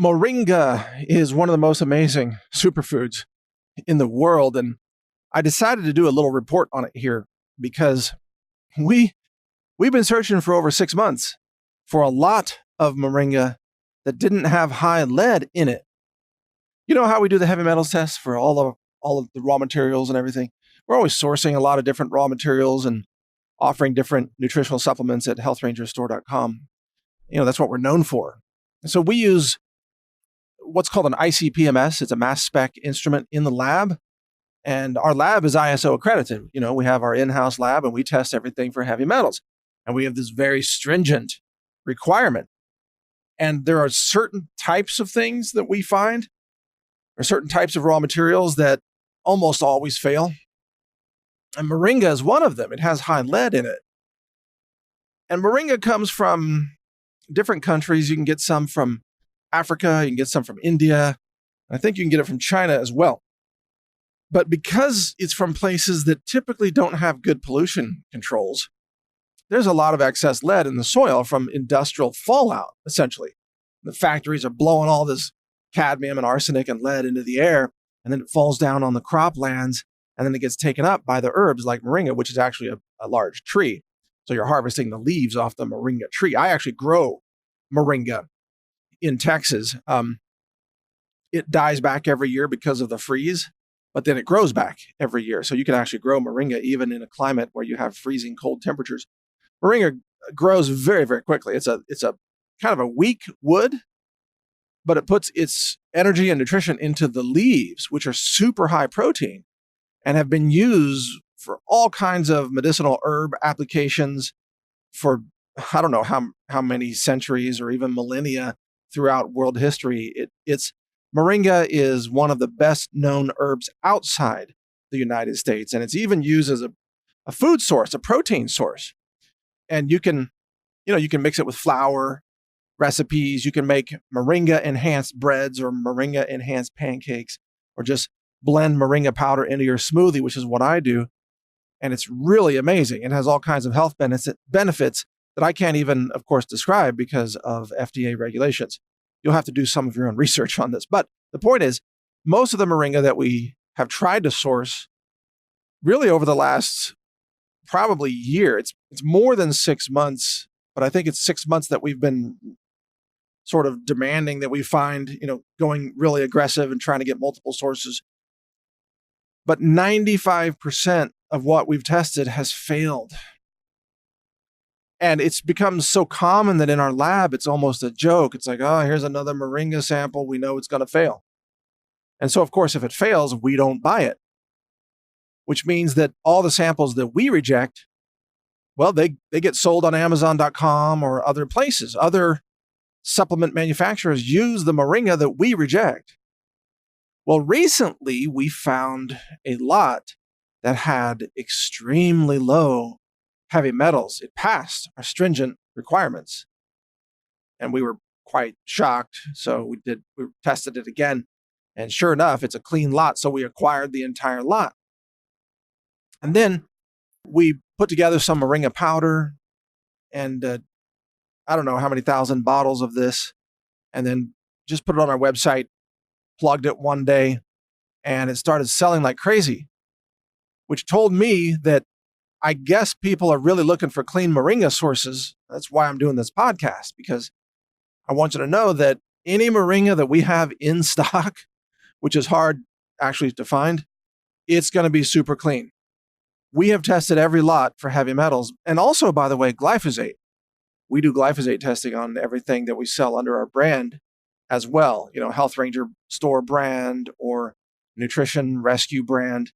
Moringa is one of the most amazing superfoods in the world. And I decided to do a little report on it here because we've been searching for over 6 months for a lot of moringa that didn't have high lead in it. You know how we do the heavy metals test for all of the raw materials and everything? We're always sourcing a lot of different raw materials and offering different nutritional supplements at healthrangerstore.com. That's what we're known for. So we use what's called an ICP-MS. It's a mass spec instrument in the lab. And our lab is ISO accredited. We have our in-house lab and we test everything for heavy metals. And we have this very stringent requirement. And there are certain types of things that we find, or certain types of raw materials that almost always fail. And moringa is one of them. It has high lead in it. And moringa comes from different countries. You can get some from Africa, you can get some from India. I think you can get it from China as well. But because it's from places that typically don't have good pollution controls, there's a lot of excess lead in the soil from industrial fallout, essentially. The factories are blowing all this cadmium and arsenic and lead into the air, and then it falls down on the croplands, and then it gets taken up by the herbs like moringa, which is actually a large tree. So you're harvesting the leaves off the moringa tree. I actually grow moringa in Texas. It dies back every year because of the freeze, but then it grows back every year. So you can actually grow moringa even in a climate where you have freezing cold temperatures. Moringa grows very, very quickly. It's a kind of a weak wood, but it puts its energy and nutrition into the leaves, which are super high protein and have been used for all kinds of medicinal herb applications for, I don't know how many centuries or even millennia throughout world history. Moringa is one of the best known herbs outside the United States, and it's even used as a food source, a protein source. And you can mix it with flour recipes. You can make moringa enhanced breads or moringa enhanced pancakes, or just blend moringa powder into your smoothie, which is what I do. And it's really amazing. It has all kinds of health benefits that I can't even, of course, describe because of FDA regulations. You'll have to do some of your own research on this. But the point is, most of the moringa that we have tried to source really over the last probably year, it's more than 6 months, but I think it's 6 months that we've been sort of demanding that we find, going really aggressive and trying to get multiple sources. But 95% of what we've tested has failed. And it's become so common that in our lab, it's almost a joke. It's like, oh, here's another moringa sample. We know it's going to fail. And so, of course, if it fails, we don't buy it, which means that all the samples that we reject, well, they get sold on Amazon.com or other places. Other supplement manufacturers use the moringa that we reject. Well, recently, we found a lot that had extremely low heavy metals. It passed our stringent requirements. And we were quite shocked. So we tested it again. And sure enough, it's a clean lot. So we acquired the entire lot. And then we put together some moringa powder and I don't know how many thousand bottles of this, and then just put it on our website, plugged it one day, and it started selling like crazy, which told me that I guess people are really looking for clean moringa sources. That's why I'm doing this podcast, because I want you to know that any moringa that we have in stock, which is hard actually to find, it's going to be super clean. We have tested every lot for heavy metals. And also, by the way, glyphosate. We do glyphosate testing on everything that we sell under our brand as well. Health Ranger Store brand or Nutrition Rescue brand.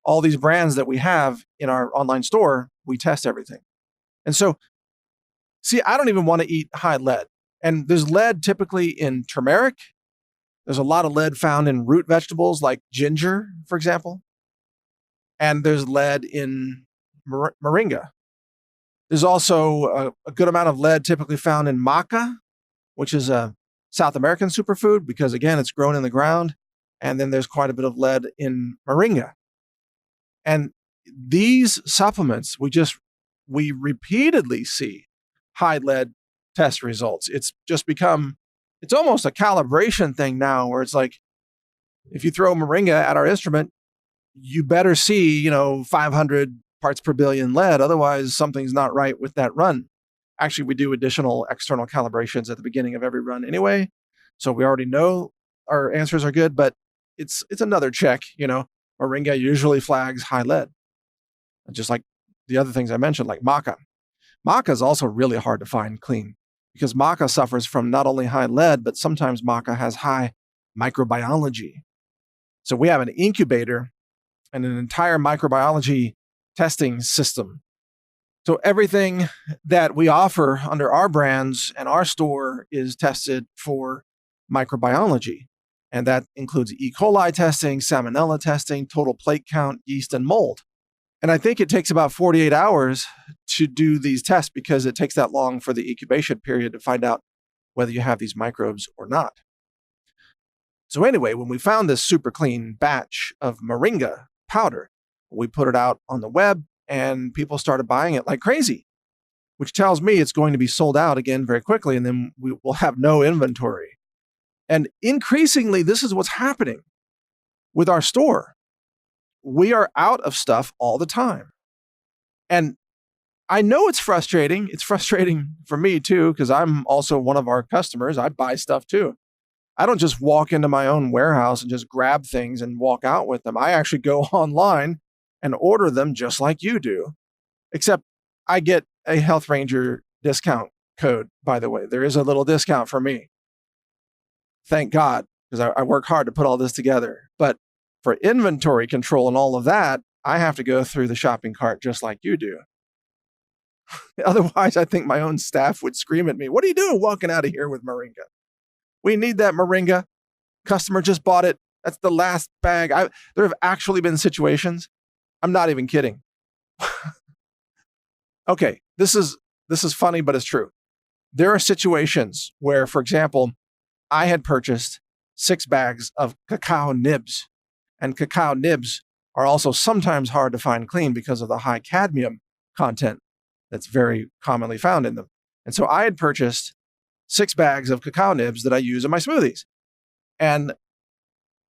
All these brands that we have in our online store, we test everything. And so, see, I don't even want to eat high lead. And there's lead typically in turmeric. There's a lot of lead found in root vegetables like ginger, for example. And there's lead in moringa. There's also a good amount of lead typically found in maca, which is a South American superfood because, again, it's grown in the ground. And then there's quite a bit of lead in moringa. And these supplements, we repeatedly see high lead test results. It's just become It's almost a calibration thing now where it's like, if you throw Moringa at our instrument, you better see, 500 parts per billion lead. Otherwise, something's not right with that run. Actually, we do additional external calibrations at the beginning of every run anyway. So we already know our answers are good, but it's another check. Moringa usually flags high lead, just like the other things I mentioned, like maca. Maca is also really hard to find clean because maca suffers from not only high lead, but sometimes maca has high microbiology. So we have an incubator and an entire microbiology testing system. So everything that we offer under our brands and our store is tested for microbiology. And that includes E. coli testing, salmonella testing, total plate count, yeast, and mold. And I think it takes about 48 hours to do these tests because it takes that long for the incubation period to find out whether you have these microbes or not. So anyway, when we found this super clean batch of Moringa powder, we put it out on the web and people started buying it like crazy, which tells me it's going to be sold out again very quickly, and then we will have no inventory. And increasingly, this is what's happening with our store. We are out of stuff all the time. And I know it's frustrating. It's frustrating for me too, because I'm also one of our customers. I buy stuff too. I don't just walk into my own warehouse and just grab things and walk out with them. I actually go online and order them just like you do, except I get a Health Ranger discount code, by the way. There is a little discount for me. Thank God, because I work hard to put all this together. But for inventory control and all of that, I have to go through the shopping cart just like you do. Otherwise, I think my own staff would scream at me, "What are you doing walking out of here with Moringa? We need that Moringa. Customer just bought it. That's the last bag." There have actually been situations. I'm not even kidding. Okay, this is funny, but it's true. There are situations where, for example, I had purchased 6 bags of cacao nibs, and cacao nibs are also sometimes hard to find clean because of the high cadmium content that's very commonly found in them. And so I had purchased 6 bags of cacao nibs that I use in my smoothies. And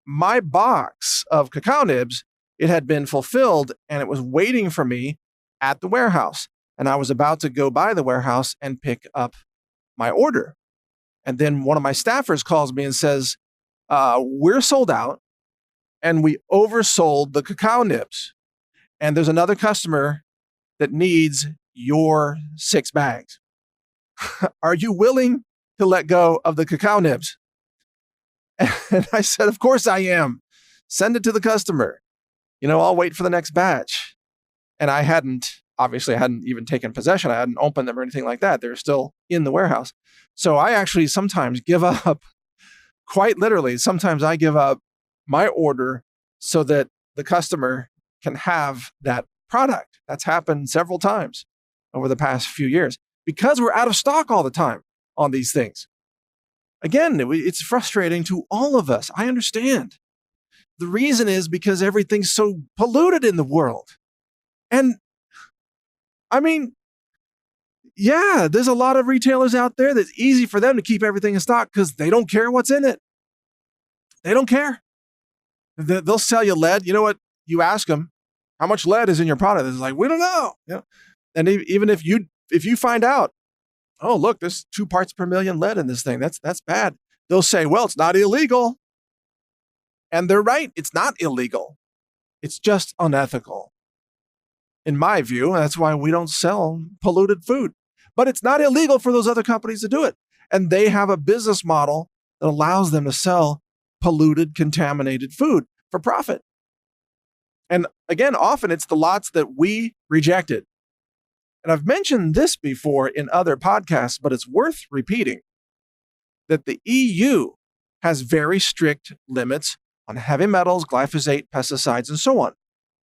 my box of cacao nibs, it had been fulfilled and it was waiting for me at the warehouse. And I was about to go by the warehouse and pick up my order. And then one of my staffers calls me and says, "We're sold out and we oversold the cacao nibs. And there's another customer that needs your 6 bags. Are you willing to let go of the cacao nibs?" And I said, "Of course I am. Send it to the customer. I'll wait for the next batch." And I hadn't even taken possession. I hadn't opened them or anything like that. They're still in the warehouse. So I actually sometimes give up, quite literally, sometimes I give up my order so that the customer can have that product. That's happened several times over the past few years because we're out of stock all the time on these things. Again, it's frustrating to all of us. I understand. The reason is because everything's so polluted in the world. And I mean, yeah, there's a lot of retailers out there that's easy for them to keep everything in stock because they don't care what's in it. They don't care. They'll sell you lead. You know what? You ask them, "How much lead is in your product?" It's like, "We don't know." And even if you find out, "Oh, look, there's 2 parts per million lead in this thing. That's bad." They'll say, "Well, it's not illegal." And they're right. It's not illegal. It's just unethical. In my view, that's why we don't sell polluted food. But it's not illegal for those other companies to do it. And they have a business model that allows them to sell polluted, contaminated food for profit. And again, often it's the lots that we rejected. And I've mentioned this before in other podcasts, but it's worth repeating that the EU has very strict limits on heavy metals, glyphosate, pesticides, and so on.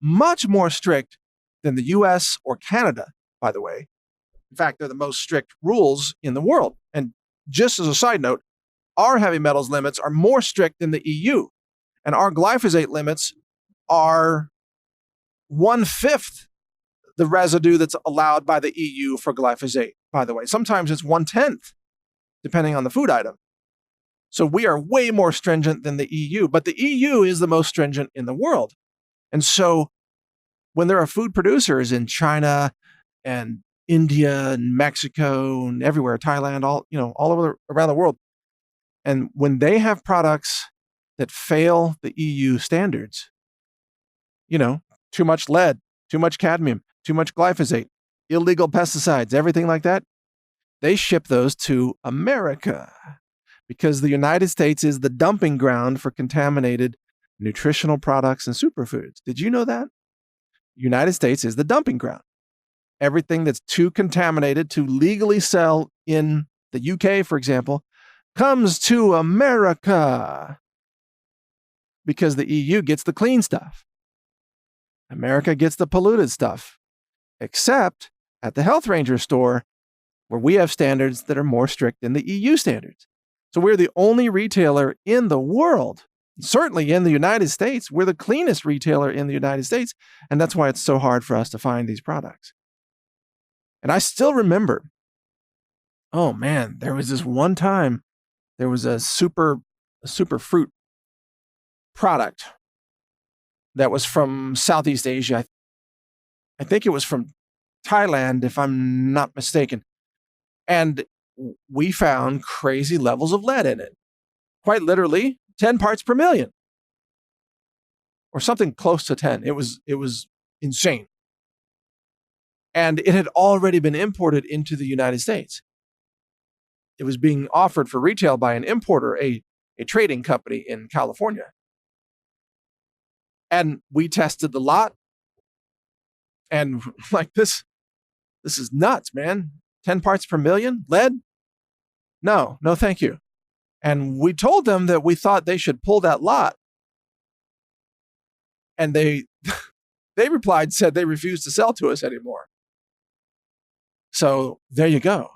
Much more strict than the US or Canada, by the way. In fact, they're the most strict rules in the world. And just as a side note, our heavy metals limits are more strict than the EU. And our glyphosate limits are 1/5 the residue that's allowed by the EU for glyphosate, by the way. Sometimes it's 1/10, depending on the food item. So we are way more stringent than the EU, but the EU is the most stringent in the world. And so when there are food producers in China and India and Mexico and everywhere, Thailand, all over around the world, and when they have products that fail the EU standards, too much lead, too much cadmium, too much glyphosate, illegal pesticides, everything like that, they ship those to America because the United States is the dumping ground for contaminated nutritional products and superfoods. Did you know that? United States is the dumping ground. Everything that's too contaminated to legally sell in the UK, for example, comes to America because the EU gets the clean stuff. America gets the polluted stuff, except at the Health Ranger store, where we have standards that are more strict than the EU standards. So we're the only retailer in the world, certainly in the United States. We're the cleanest retailer in the United States, and that's why it's so hard for us to find these products. And I still remember, oh man, there was this one time, there was a super fruit product that was from Southeast Asia. I think it was from Thailand, if I'm not mistaken. And we found crazy levels of lead in it. Quite literally, 10 parts per million. Or something close to 10. It was insane. And it had already been imported into the United States. It was being offered for retail by an importer, a trading company in California. And we tested the lot. And like this is nuts, man. 10 parts per million lead? No, thank you. And we told them that we thought they should pull that lot. And they said they refused to sell to us anymore. So there you go.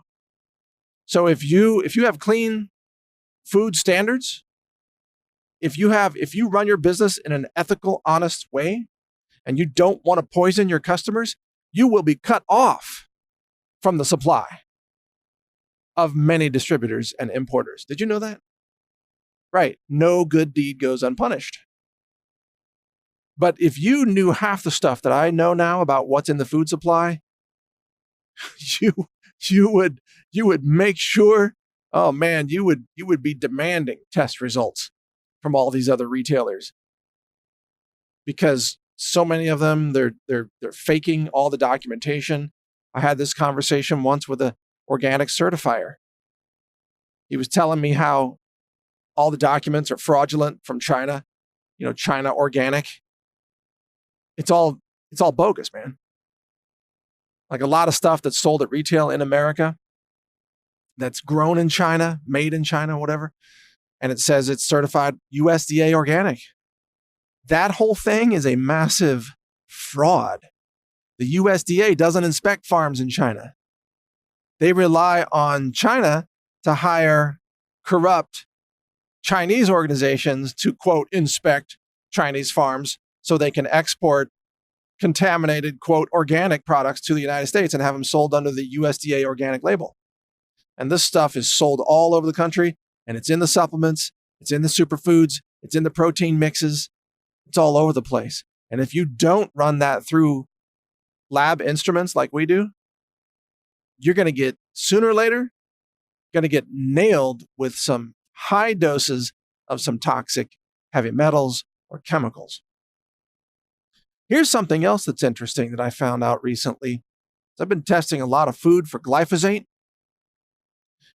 So if you have clean food standards, if you run your business in an ethical, honest way, and you don't want to poison your customers, you will be cut off from the supply of many distributors and importers. Did you know that? Right. No good deed goes unpunished. But if you knew half the stuff that I know now about what's in the food supply, you would make sure, oh man, you would be demanding test results from all these other retailers. Because so many of them, they're faking all the documentation. I had this conversation once with an organic certifier. He was telling me how all the documents are fraudulent from China, China organic. It's all bogus, man. Like a lot of stuff that's sold at retail in America that's grown in China, made in China, whatever, and it says it's certified USDA organic. That whole thing is a massive fraud. The USDA doesn't inspect farms in China. They rely on China to hire corrupt Chinese organizations to, quote, inspect Chinese farms so they can export contaminated, quote, organic products to the United States and have them sold under the USDA organic label. And this stuff is sold all over the country, and it's in the supplements, it's in the superfoods, it's in the protein mixes, it's all over the place. And if you don't run that through lab instruments like we do, you're going to get, sooner or later, going to get nailed with some high doses of some toxic heavy metals or chemicals. Here's something else that's interesting that I found out recently. I've been testing a lot of food for glyphosate,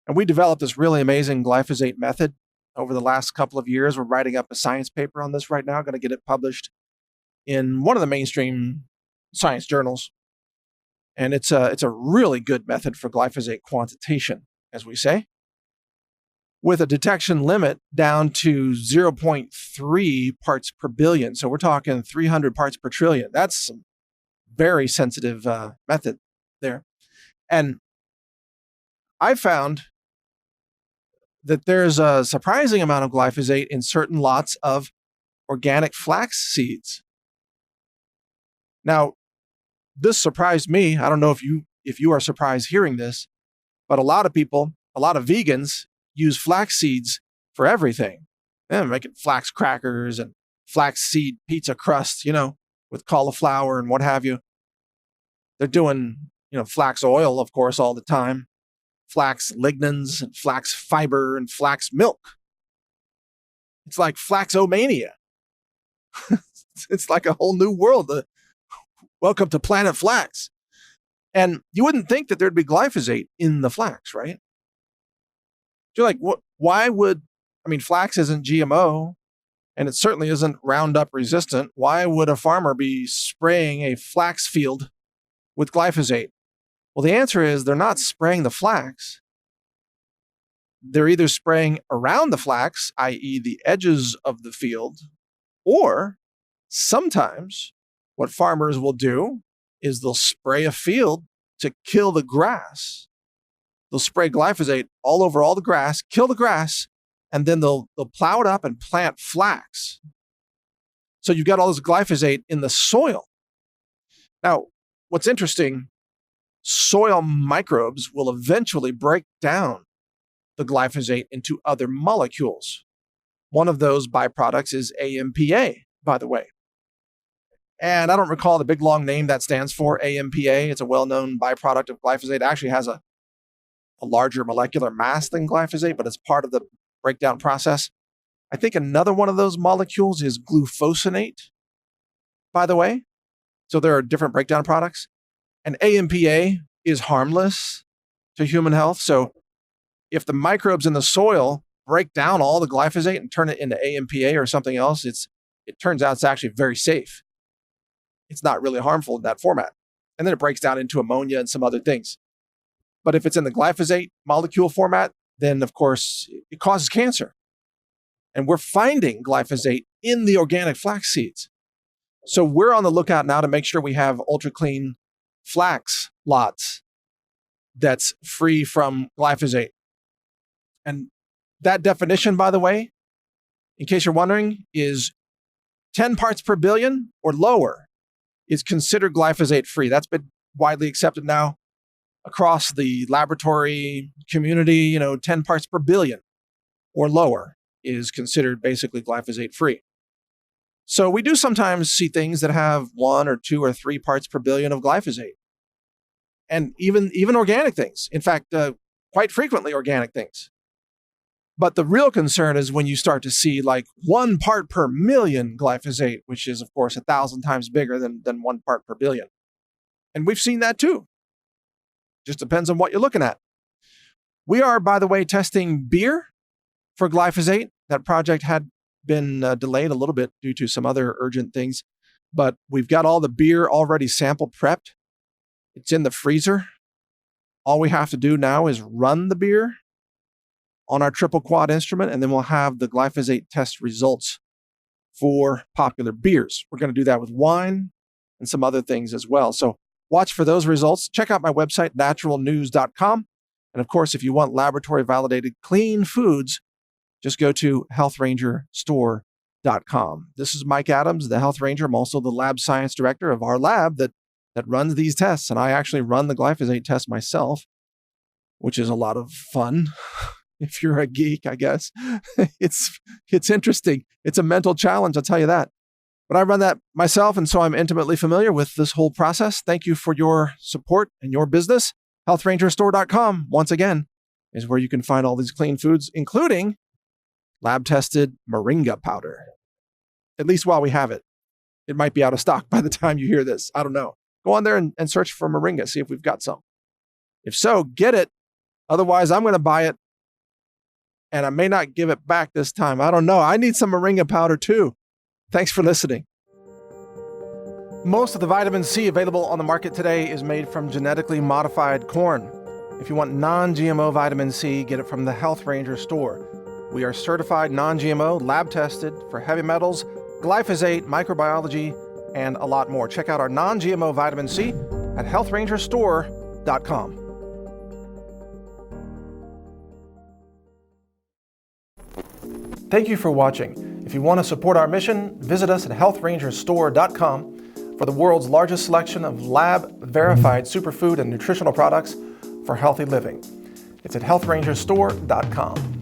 and we developed this really amazing glyphosate method over the last couple of years. We're writing up a science paper on this right now, going to get it published in one of the mainstream science journals. And it's a really good method for glyphosate quantitation, as we say, with a detection limit down to 0.3 parts per billion. So we're talking 300 parts per trillion. That's some very sensitive method there. And I found that there's a surprising amount of glyphosate in certain lots of organic flax seeds. Now, this surprised me. I don't know if you are surprised hearing this, but a lot of people, a lot of vegans use flax seeds for everything. They're making flax crackers and flaxseed pizza crust, with cauliflower and what have you. They're doing, flax oil, of course, all the time. Flax lignans and flax fiber and flax milk. It's like flaxomania. It's like a whole new world. Welcome to Planet Flax. And you wouldn't think that there'd be glyphosate in the flax, right? You're like, why would, flax isn't GMO, and it certainly isn't Roundup resistant. Why would a farmer be spraying a flax field with glyphosate? Well, the answer is they're not spraying the flax. They're either spraying around the flax, i.e. the edges of the field, or sometimes what farmers will do is they'll spray a field to kill the grass. They'll spray glyphosate all over all the grass, kill the grass, and then they'll plow it up and plant flax. So you've got all this glyphosate in the soil. Now, what's interesting, soil microbes will eventually break down the glyphosate into other molecules. One of those byproducts is AMPA, by the way. And I don't recall the big long name that stands for, AMPA. It's a well-known byproduct of glyphosate. It actually has a larger molecular mass than glyphosate, but it's part of the breakdown process. I think another one of those molecules is glufosinate, by the way. So there are different breakdown products. And AMPA is harmless to human health. So if the microbes in the soil break down all the glyphosate and turn it into AMPA or something else, it turns out it's actually very safe. It's not really harmful in that format. And then it breaks down into ammonia and some other things. But if it's in the glyphosate molecule format, then of course it causes cancer. And we're finding glyphosate in the organic flax seeds. So we're on the lookout now to make sure we have ultra clean flax lots that's free from glyphosate. And that definition, by the way, in case you're wondering, is 10 parts per billion or lower is considered glyphosate free. That's been widely accepted now across the laboratory community. 10 parts per billion or lower is considered basically glyphosate free. So we do sometimes see things that have 1 or 2 or 3 parts per billion of glyphosate. And even organic things. In fact, quite frequently organic things. But the real concern is when you start to see like 1 part per million glyphosate, which is, of course, 1,000 times bigger than 1 part per billion. And we've seen that too. Just depends on what you're looking at. We are, by the way, testing beer for glyphosate. That project had been delayed a little bit due to some other urgent things. But we've got all the beer already sample prepped. It's in the freezer. All we have to do now is run the beer on our triple quad instrument, and then we'll have the glyphosate test results for popular beers. We're going to do that with wine and some other things as well. So watch for those results. Check out my website, NaturalNews.com. And of course, if you want laboratory validated clean foods, just go to HealthRangerStore.com. This is Mike Adams, the Health Ranger. I'm also the lab science director of our lab that runs these tests. And I actually run the glyphosate test myself, which is a lot of fun. If you're a geek, I guess. It's interesting. It's a mental challenge, I'll tell you that. But I run that myself, and so I'm intimately familiar with this whole process. Thank you for your support and your business. HealthRangerStore.com, once again, is where you can find all these clean foods, including lab-tested Moringa powder. At least while we have it. It might be out of stock by the time you hear this. I don't know. Go on there and search for Moringa, see if we've got some. If so, get it. Otherwise, I'm going to buy it. And I may not give it back this time. I don't know. I need some Moringa powder too. Thanks for listening. Most of the vitamin C available on the market today is made from genetically modified corn. If you want non-GMO vitamin C, get it from the Health Ranger store. We are certified non-GMO, lab tested for heavy metals, glyphosate, microbiology, and a lot more. Check out our non-GMO vitamin C at HealthRangerStore.com. Thank you for watching. If you want to support our mission, visit us at HealthRangerStore.com for the world's largest selection of lab-verified superfood and nutritional products for healthy living. It's at HealthRangerStore.com.